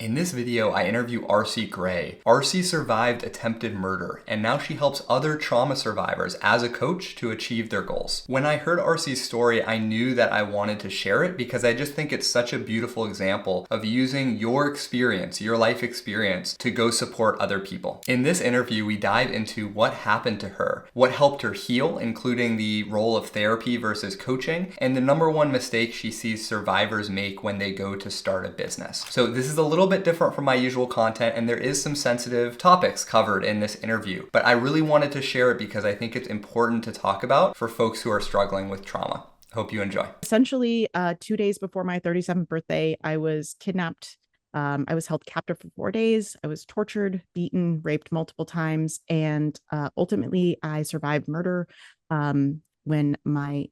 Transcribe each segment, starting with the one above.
In this video, I interview Arci Gray. Arci survived attempted murder, and now she helps other trauma survivors as a coach to achieve their goals. When I heard Arci's story, I knew that I wanted to share it because I just think it's such a beautiful example of using your experience, your life experience, to go support other people. In this interview, we dive into what happened to her, what helped her heal, including the role of therapy versus coaching, and the number one mistake she sees survivors make when they go to start a business. So this is a little bit different from my usual content, and there is some sensitive topics covered in this interview, but I really wanted to share it because I think it's important to talk about for folks who are struggling with trauma. Hope you enjoy. Essentially, 2 days before my 37th birthday, I was kidnapped. I was held captive for 4 days. I was tortured, beaten, raped multiple times, and ultimately I survived murder when a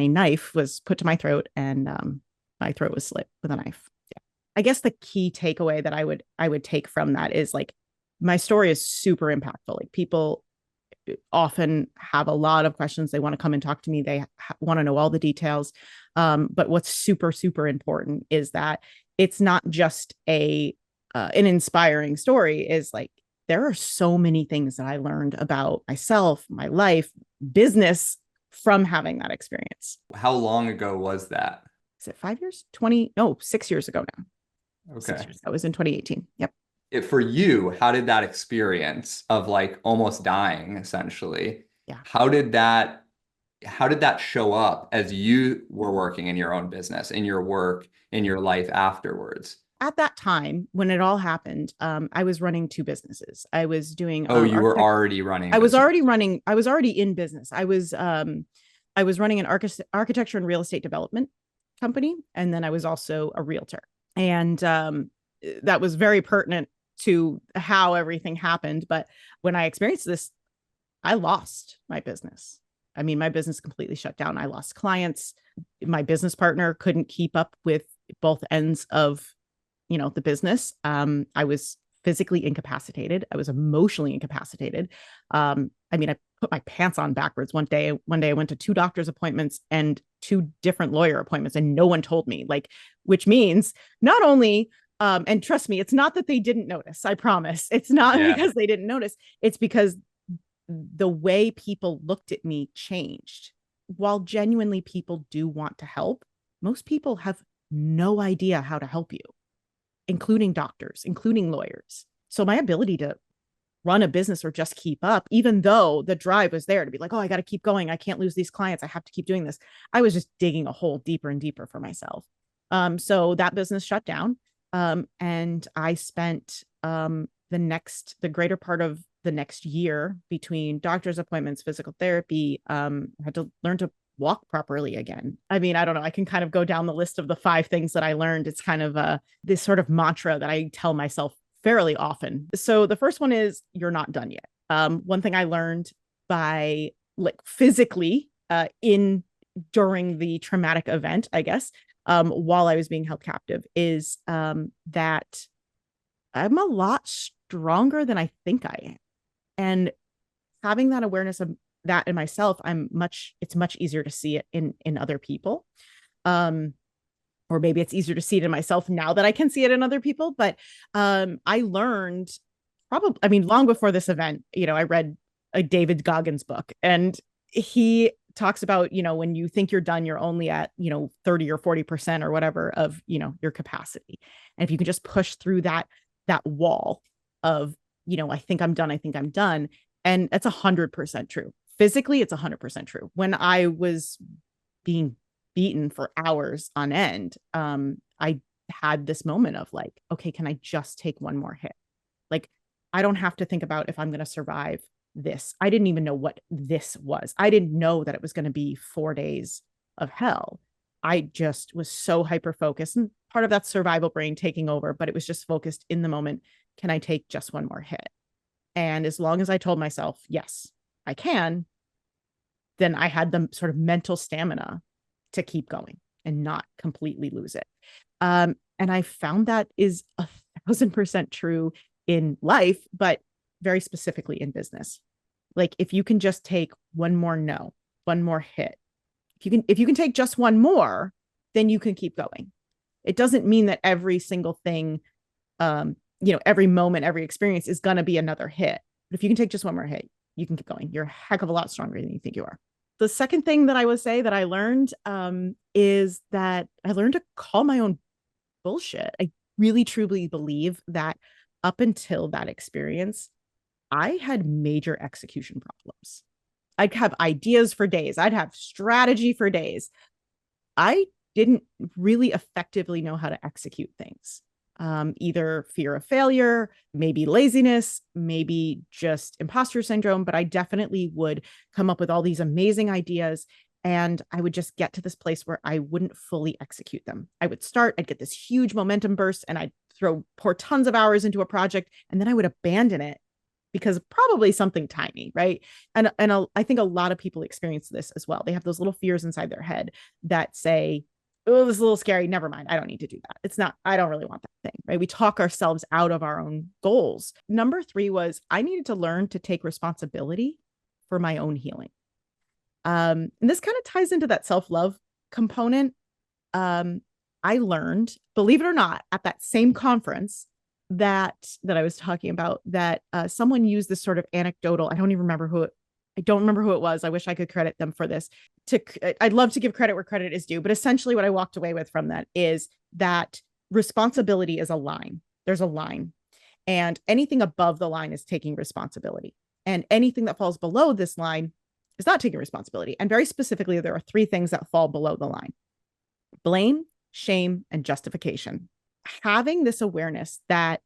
knife was put to my throat and my throat was slit with a knife. I guess the key takeaway that I would take from that is like my story is super impactful. Like people often have a lot of questions. They want to come and talk to me. They want to know all the details. But what's super, super important is that it's not just an inspiring story. Is like there are so many things that I learned about myself, my life, business from having that experience. How long ago was that? Is it 5 years? 20? No, 6 years ago now. Okay. 6 years. That was in 2018. Yep. For you, how did that experience of like almost dying essentially, Yeah. how did that show up as you were working in your own business, in your work, in your life afterwards? At that time, when it all happened, I was running two businesses. I was doing. Oh, you were already running. I was already running. I was already in business. I was running an architecture and real estate development company, and then I was also a realtor. And that was very pertinent to how everything happened. But when I experienced this, I lost my business. I mean, my business completely shut down. I lost clients. My business partner couldn't keep up with both ends of, the business. I was physically incapacitated. I was emotionally incapacitated. I mean, I put my pants on backwards one day. One day I went to two doctor's appointments and two different lawyer appointments, and no one told me, which means not only, and trust me, it's not that they didn't notice. I promise. It's not because they didn't notice. It's because the way people looked at me changed. While genuinely people do want to help, most people have no idea how to help you, including doctors, including lawyers. So my ability to run a business or just keep up, even though the drive was there to be like, oh, I got to keep going. I can't lose these clients. I have to keep doing this. I was just digging a hole deeper and deeper for myself. So that business shut down. And I spent the greater part of the next year between doctor's appointments, physical therapy, had to learn to walk properly again. I mean, I don't know. I can kind of go down the list of the 5 things that I learned. It's kind of this sort of mantra that I tell myself fairly often. So the first one is you're not done yet. One thing I learned by physically during the traumatic event, I guess, while I was being held captive is that I'm a lot stronger than I think I am. And having that awareness of that in myself, it's much easier to see it in other people. Or maybe it's easier to see it in myself now that I can see it in other people. But I learned long before this event, I read a David Goggins book, and he talks about, when you think you're done, you're only at, 30 or 40% or whatever of, your capacity. And if you can just push through that wall of, I think I'm done. And that's 100% true. Physically, it's 100% true. When I was being beaten for hours on end, I had this moment of like, okay, can I just take one more hit? Like, I don't have to think about if I'm going to survive this. I didn't even know what this was. I didn't know that it was going to be 4 days of hell. I just was so hyper focused, and part of that survival brain taking over, but it was just focused in the moment. Can I take just one more hit? And as long as I told myself, yes, I can, then I had the sort of mental stamina to keep going and not completely lose it. And I found that is 1,000% true in life, but very specifically in business. Like if you can just take one more hit, if you can take just one more, then you can keep going. It doesn't mean that every single thing every moment, every experience is going to be another hit. But if you can take just one more hit, you can keep going. You're a heck of a lot stronger than you think you are. The second thing that I would say that I learned is that I learned to call my own bullshit. I really truly believe that up until that experience, I had major execution problems. I'd have ideas for days. I'd have strategy for days. I didn't really effectively know how to execute things. Either fear of failure, maybe laziness, maybe just imposter syndrome, but I definitely would come up with all these amazing ideas and I would just get to this place where I wouldn't fully execute them. I would start, I'd get this huge momentum burst and I'd pour tons of hours into a project and then I would abandon it because probably something tiny, right? And I think a lot of people experience this as well. They have those little fears inside their head that say, oh, this is a little scary. Never mind. I don't need to do that. It's not, I don't really want that thing, right? We talk ourselves out of our own goals. Number 3 was I needed to learn to take responsibility for my own healing. And this kind of ties into that self-love component. I learned, believe it or not, at that same conference that I was talking about, that someone used this sort of anecdotal, I don't remember who it was. I wish I could credit them for this. I'd love to give credit where credit is due, but essentially what I walked away with from that is that responsibility is a line. There's a line, and anything above the line is taking responsibility, and anything that falls below this line is not taking responsibility. And very specifically, there are 3 things that fall below the line: blame, shame, and justification. Having this awareness that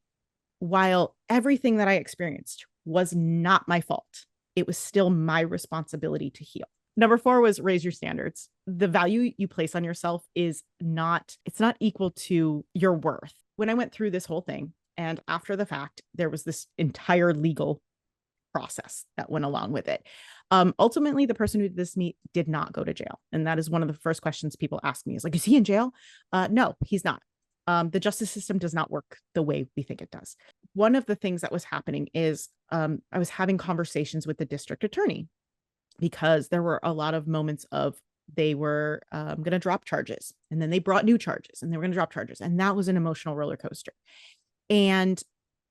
while everything that I experienced was not my fault, it was still my responsibility to heal. Number 4 was raise your standards. The value you place on yourself it's not equal to your worth. When I went through this whole thing, and after the fact, there was this entire legal process that went along with it. Ultimately, the person who did this did not go to jail. And that is one of the first questions people ask me is like, is he in jail? No, he's not. The justice system does not work the way we think it does. One of the things that was happening is I was having conversations with the district attorney because there were a lot of moments of they were going to drop charges, and then they brought new charges, and they were going to drop charges. And that was an emotional roller coaster. And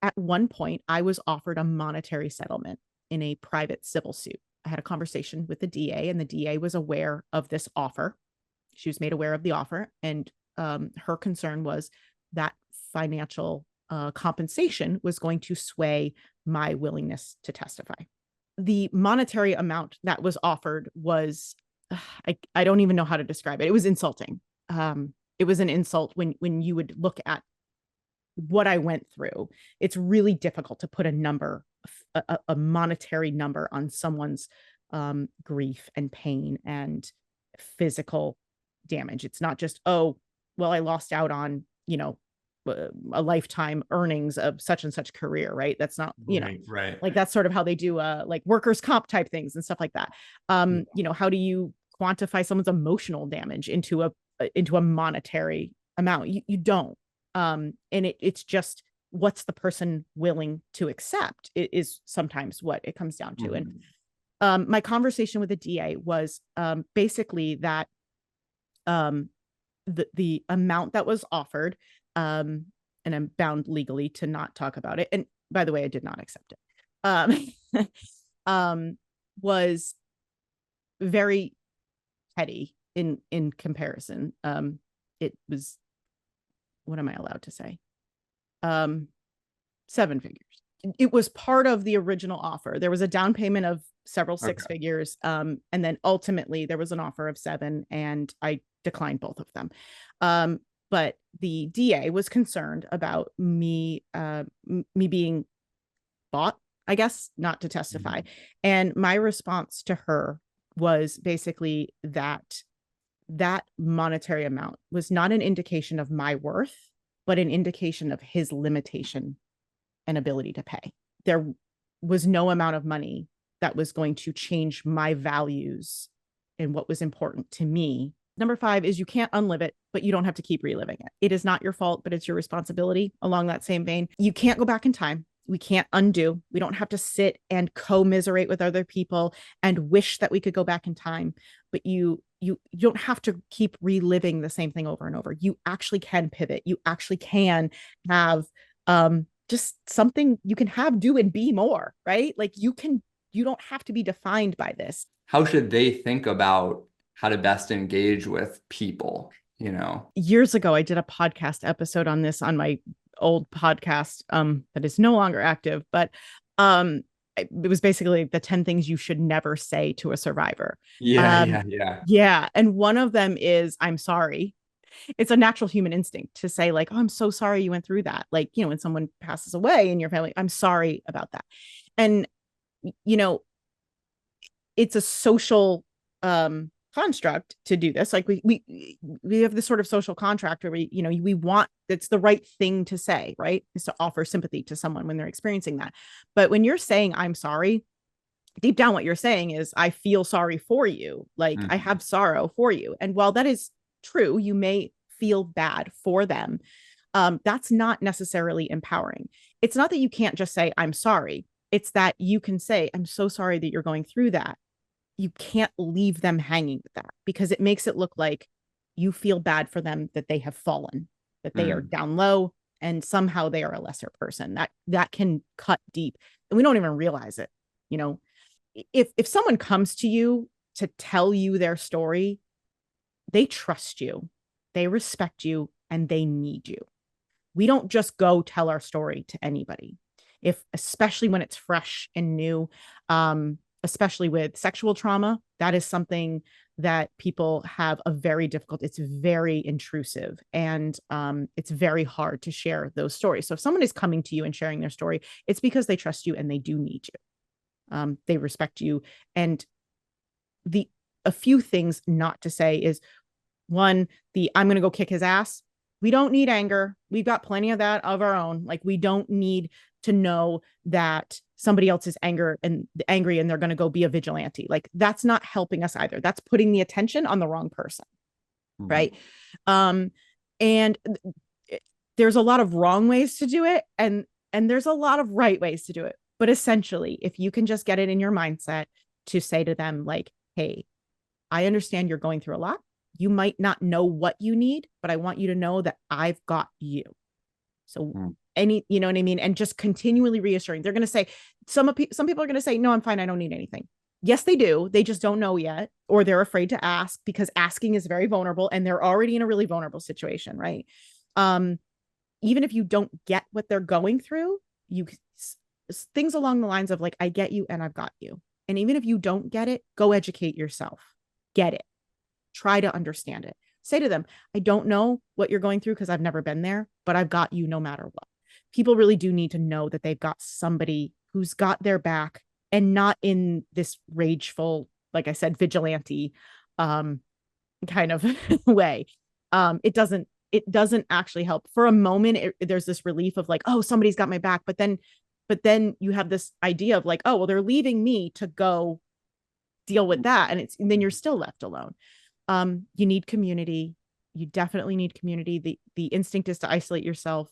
at one point, I was offered a monetary settlement in a private civil suit. I had a conversation with the DA, and the DA was aware of this offer. She was made aware of the offer, and her concern was that financial compensation was going to sway my willingness to testify. The monetary amount that was offered was, I don't even know how to describe it. It was insulting. It was an insult when you would look at what I went through. It's really difficult to put a number, a monetary number on someone's grief and pain and physical damage. It's not just, oh, well, I lost out on, a lifetime earnings of such and such career, right? That's not, right. Like that's sort of how they do like workers' comp type things and stuff like that. How do you quantify someone's emotional damage into a monetary amount? You don't. And it's just, what's the person willing to accept is sometimes what it comes down to. Mm-hmm. And my conversation with the DA was basically that the amount that was offered, and I'm bound legally to not talk about it. And by the way, I did not accept it. Was very petty in comparison. It was, what am I allowed to say? 7 figures. It was part of the original offer. There was a down payment of several 6 figures. And then ultimately there was an offer of 7, and I declined both of them. But the DA was concerned about me being bought, I guess, not to testify. Mm-hmm. And my response to her was basically that monetary amount was not an indication of my worth, but an indication of his limitation and ability to pay. There was no amount of money that was going to change my values and what was important to me. Number 5 is you can't unlive it, but you don't have to keep reliving it. It is not your fault, but it's your responsibility. Along that same vein, you can't go back in time. We can't undo. We don't have to sit and commiserate with other people and wish that we could go back in time. But you don't have to keep reliving the same thing over and over. You actually can pivot. You actually can have Just something you can have, do, and be more, right? Like you don't have to be defined by this. How should they think about how to best engage with people, you know? Years ago, I did a podcast episode on this on my old podcast that is no longer active, but it was basically the 10 things you should never say to a survivor. Yeah, Um, yeah, yeah. yeah. And one of them is, I'm sorry. It's a natural human instinct to say, like, oh, I'm so sorry you went through that. Like, when someone passes away in your family, I'm sorry about that. And, you know, it's a social construct to do this. Like we have this sort of social contract where we want, it's the right thing to say, right? Is to offer sympathy to someone when they're experiencing that. But when you're saying I'm sorry, deep down what you're saying is I feel sorry for you. Like I have sorrow for you. And while that is true, you may feel bad for them. That's not necessarily empowering. It's not that you can't just say I'm sorry. It's that you can say, I'm so sorry that you're going through that. You can't leave them hanging with that, because it makes it look like you feel bad for them, that they have fallen, that they are down low, and somehow they are a lesser person. That can cut deep, and we don't even realize it. If someone comes to you to tell you their story, they trust you, they respect you, and they need you. We don't just go tell our story to anybody, especially when it's fresh and new. Especially with sexual trauma, that is something that people have it's very intrusive, and it's very hard to share those stories. So if someone is coming to you and sharing their story, it's because they trust you and they do need you. They respect you. And a few things not to say is, one, I'm going to go kick his ass. We don't need anger. We've got plenty of that of our own. Like, we don't need to know that somebody else is angry and they're going to go be a vigilante. Like, that's not helping us either. That's putting the attention on the wrong person. Right. And there's a lot of wrong ways to do it. And there's a lot of right ways to do it. But essentially, if you can just get it in your mindset to say to them, like, hey, I understand you're going through a lot. You might not know what you need, but I want you to know that I've got you. So you know what I mean? And just continually reassuring. They're going to say, some people are going to say, no, I'm fine. I don't need anything. Yes, they do. They just don't know yet, or they're afraid to ask, because asking is very vulnerable and they're already in a really vulnerable situation. Right. Even if you don't get what they're going through, things along the lines of like, I get you and I've got you. And even if you don't get it, go educate yourself. Get it. Try to understand it. Say to them, I don't know what you're going through because I've never been there, but I've got you no matter what. People really do need to know that they've got somebody who's got their back, and not in this rageful, like I said, vigilante kind of way. It doesn't actually help. For a moment, there's this relief of like, oh, somebody's got my back. But then you have this idea of like, oh, well, they're leaving me to go deal with that. And then you're still left alone. You need community. You definitely need community. The instinct is to isolate yourself.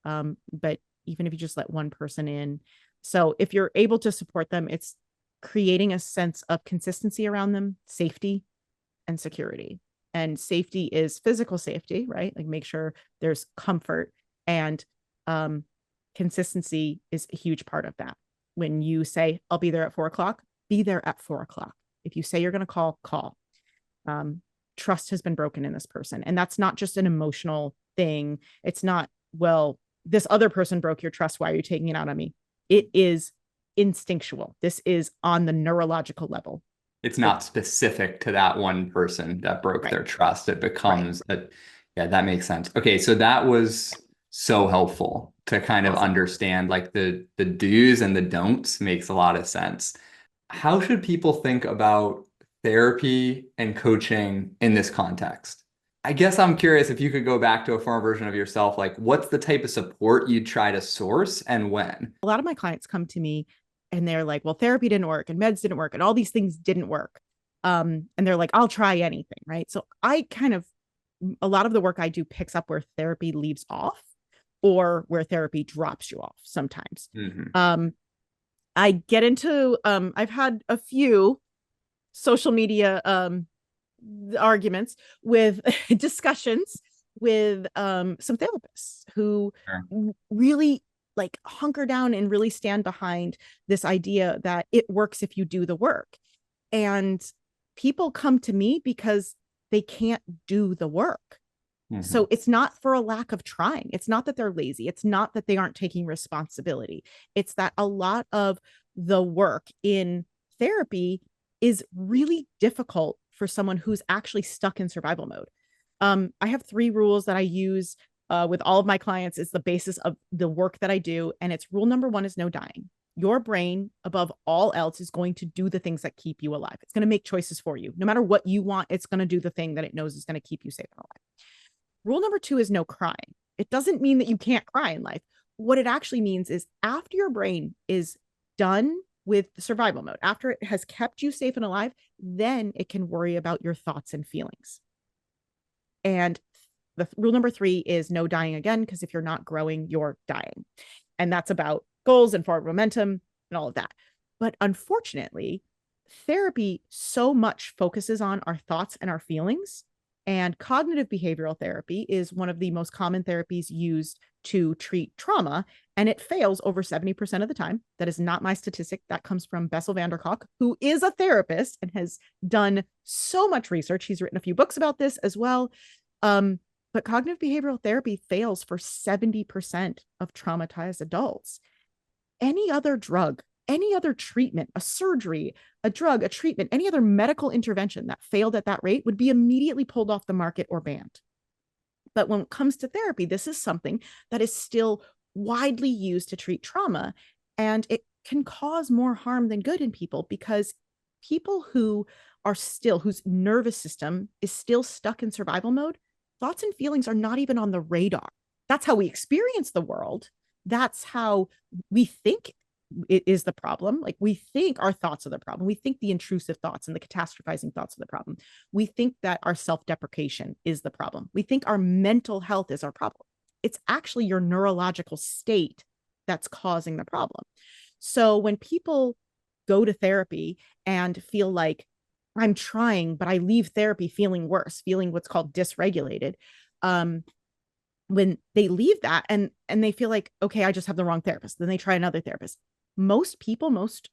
But even if you just let one person in. So if you're able to support them, it's creating a sense of consistency around them, safety and security. And safety is physical safety, right? Like, make sure there's comfort, and consistency is a huge part of that. When you say, I'll be there at 4:00, be there at 4:00. If you say you're going to call. Trust has been broken in this person. And that's not just an emotional thing. It's not, well, this other person broke your trust. Why are you taking it out on me? It is instinctual. This is on the neurological level. It's not specific to that one person that broke their trust. It becomes yeah, that makes sense. Okay. So that was so helpful to kind of understand, like, the do's and the don'ts. Makes a lot of sense. How should people think about therapy and coaching in this context? I guess I'm curious if you could go back to a former version of yourself, like, what's the type of support you'd try to source and when? A lot of my clients come to me and they're like, well, therapy didn't work and meds didn't work and all these things didn't work. And they're like, I'll try anything. Right. So a lot of the work I do picks up where therapy leaves off, or where therapy drops you off sometimes. I get into, I've had a few social media arguments with discussions with some therapists who Sure. really like hunker down and really stand behind this idea that it works if you do the work. And people come to me because they can't do the work. Hmm. So it's not for a lack of trying. It's not that they're lazy. It's not that they aren't taking responsibility. It's that a lot of the work in therapy is really difficult for someone who's actually stuck in survival mode. I have 3 rules that I use with all of my clients. It's the basis of the work that I do. And it's rule number 1 is no dying. Your brain, above all else, is going to do the things that keep you alive. It's going to make choices for you. No matter what you want, it's going to do the thing that it knows is going to keep you safe and alive. Rule number 2 is no crying. It doesn't mean that you can't cry in life. What it actually means is after your brain is done with the survival mode, after it has kept you safe and alive, then it can worry about your thoughts and feelings. And the rule number 3 is no dying again, because if you're not growing, you're dying. And that's about goals and forward momentum and all of that. But unfortunately, therapy so much focuses on our thoughts and our feelings. And cognitive behavioral therapy is one of the most common therapies used to treat trauma, and it fails over 70% of the time. That is not my statistic. That comes from Bessel van der Kolk, who is a therapist and has done so much research. He's written a few books about this as well. But cognitive behavioral therapy fails for 70% of traumatized adults. Any other drug, any other treatment, a surgery, a drug, a treatment, any other medical intervention that failed at that rate would be immediately pulled off the market or banned. But when it comes to therapy, this is something that is still widely used to treat trauma. And it can cause more harm than good in people, because people who are still, whose nervous system is still stuck in survival mode, thoughts and feelings are not even on the radar. That's how we experience the world. That's how we think it is the problem. Like, we think our thoughts are the problem. We think the intrusive thoughts and the catastrophizing thoughts are the problem. We think that our self-deprecation is the problem. We think our mental health is our problem. It's actually your neurological state that's causing the problem. So when people go to therapy and feel like, I'm trying, but I leave therapy feeling worse, feeling what's called dysregulated, when they leave that and they feel like, okay, I just have the wrong therapist, then they try another therapist. Most people, most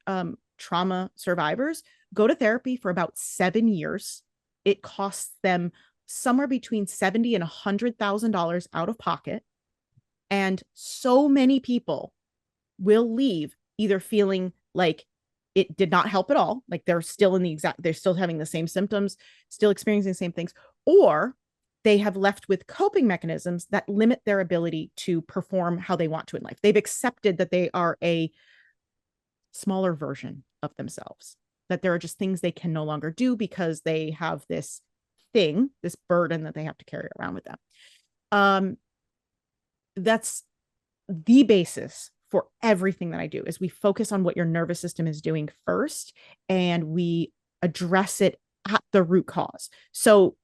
trauma survivors go to therapy for about 7 years. It costs them somewhere between $70,000 and $100,000 out of pocket. And so many people will leave either feeling like it did not help at all, like they're still they're still having the same symptoms, still experiencing the same things, or they have left with coping mechanisms that limit their ability to perform how they want to in life. They've accepted that they are a smaller version of themselves, that there are just things they can no longer do because they have this thing, this burden that they have to carry around with them. That's the basis for everything that I do, is we focus on what your nervous system is doing first, and we address it at the root cause. So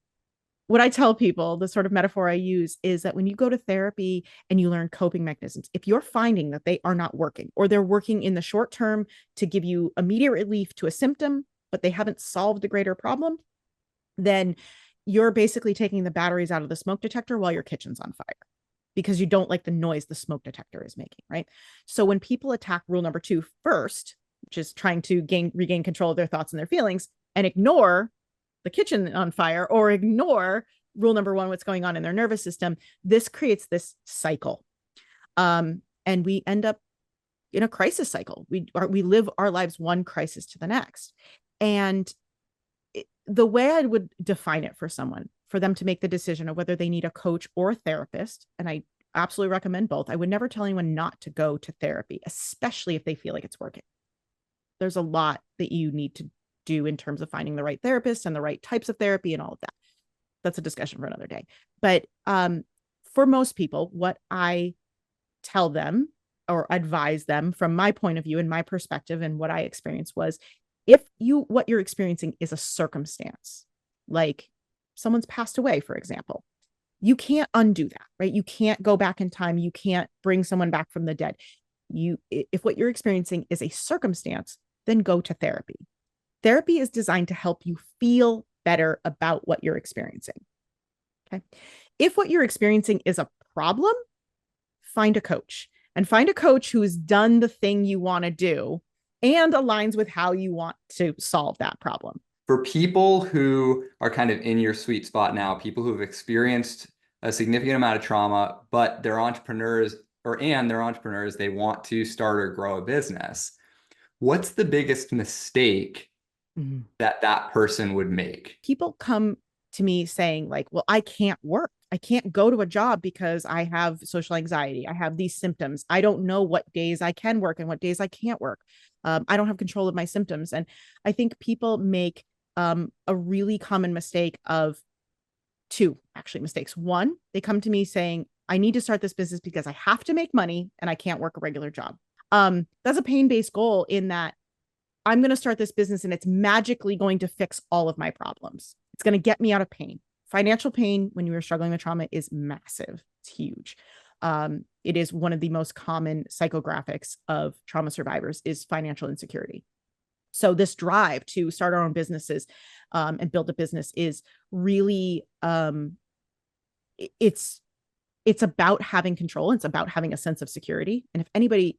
what I tell people, the sort of metaphor I use, is that when you go to therapy and you learn coping mechanisms, if you're finding that they are not working, or they're working in the short term to give you immediate relief to a symptom, but they haven't solved the greater problem, then you're basically taking the batteries out of the smoke detector while your kitchen's on fire, because you don't like the noise the smoke detector is making, right? So when people attack rule number 2 first, which is trying to regain control of their thoughts and their feelings, and ignore the kitchen on fire, or ignore rule number 1, what's going on in their nervous system, this creates this cycle. And we end up in a crisis cycle. We live our lives one crisis to the next. And the way I would define it for someone, for them to make the decision of whether they need a coach or a therapist, and I absolutely recommend both. I would never tell anyone not to go to therapy, especially if they feel like it's working. There's a lot that you need to do in terms of finding the right therapist and the right types of therapy and all of that. That's a discussion for another day. But for most people, what I tell them or advise them from my point of view and my perspective and what I experienced was, if what you're experiencing is a circumstance, like someone's passed away, for example, you can't undo that, right? You can't go back in time. You can't bring someone back from the dead. If what you're experiencing is a circumstance, then go to therapy. Therapy is designed to help you feel better about what you're experiencing. Okay. If what you're experiencing is a problem, find a coach, and find a coach who's done the thing you want to do and aligns with how you want to solve that problem. For people who are kind of in your sweet spot now, people who have experienced a significant amount of trauma, but they're entrepreneurs they're entrepreneurs, they want to start or grow a business. What's the biggest mistake that that person would make? People come to me saying like, well, I can't work. I can't go to a job because I have social anxiety. I have these symptoms. I don't know what days I can work and what days I can't work. I don't have control of my symptoms. And I think people make a really common mistake of two actually mistakes. One, they come to me saying, I need to start this business because I have to make money and I can't work a regular job. That's a pain-based goal in that I'm going to start this business and it's magically going to fix all of my problems. It's going to get me out of pain. Financial pain when you are struggling with trauma is massive. It's huge. It is one of the most common psychographics of trauma survivors is financial insecurity. So this drive to start our own businesses and build a business is really, it's about having control. It's about having a sense of security. And if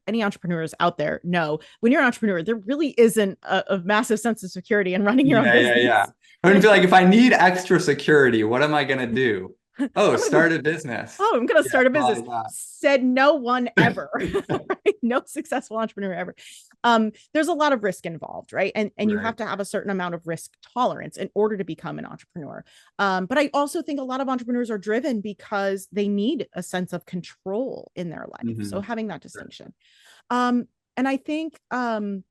any entrepreneurs out there know, when you're an entrepreneur, there really isn't a massive sense of security in running your own business. Yeah. I mean, feel like if I need extra security, what am I going to do? Oh, start a business. Oh, I'm going to start a business. Said no one ever, right? No successful entrepreneur ever. There's a lot of risk involved, right? And you have to have a certain amount of risk tolerance in order to become an entrepreneur. But I also think a lot of entrepreneurs are driven because they need a sense of control in their life. So having that distinction. And I think, so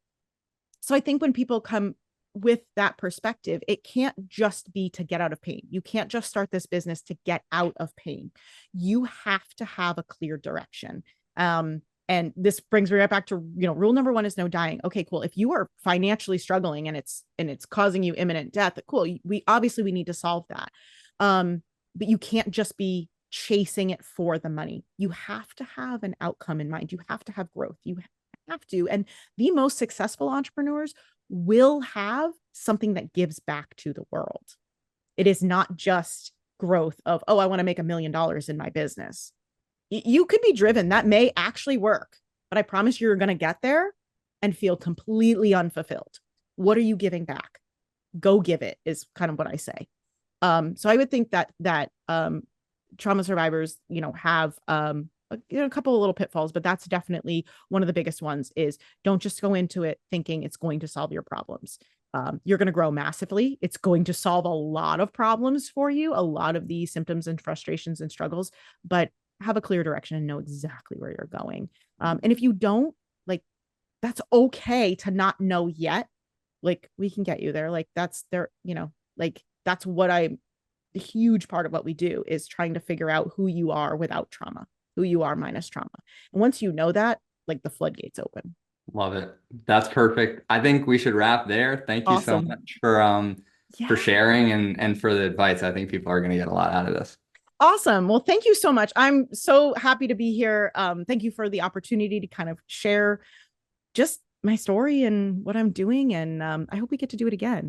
I think when people come with that perspective, it can't just be to get out of pain. You can't just start this business to get out of pain. You have to have a clear direction. And this brings me right back to, rule number one is no dying. Okay, cool. If you are financially struggling and it's causing you imminent death, cool. We need to solve that. But you can't just be chasing it for the money. You have to have an outcome in mind. You have to have growth. You have to. And the most successful entrepreneurs will have something that gives back to the world. It is not just growth of, oh, I want to make $1 million in my business. You could be driven. That may actually work, but I promise you're going to get there and feel completely unfulfilled. What are you giving back? Go give it is kind of what I say. So I would think that trauma survivors, have a couple of little pitfalls, but that's definitely one of the biggest ones is don't just go into it thinking it's going to solve your problems. You're going to grow massively. It's going to solve a lot of problems for you, a lot of the symptoms and frustrations and struggles, but have a clear direction and know exactly where you're going. And if you don't, that's okay to not know yet. We can get you there. That's there, that's what a huge part of what we do is trying to figure out who you are without trauma, who you are minus trauma. And once you know that, the floodgates open. Love it. That's perfect. I think we should wrap there. Thank you so much for sharing and for the advice. I think people are going to get a lot out of this. Awesome. Well, thank you so much. I'm so happy to be here. Thank you for the opportunity to kind of share just my story and what I'm doing. And I hope we get to do it again.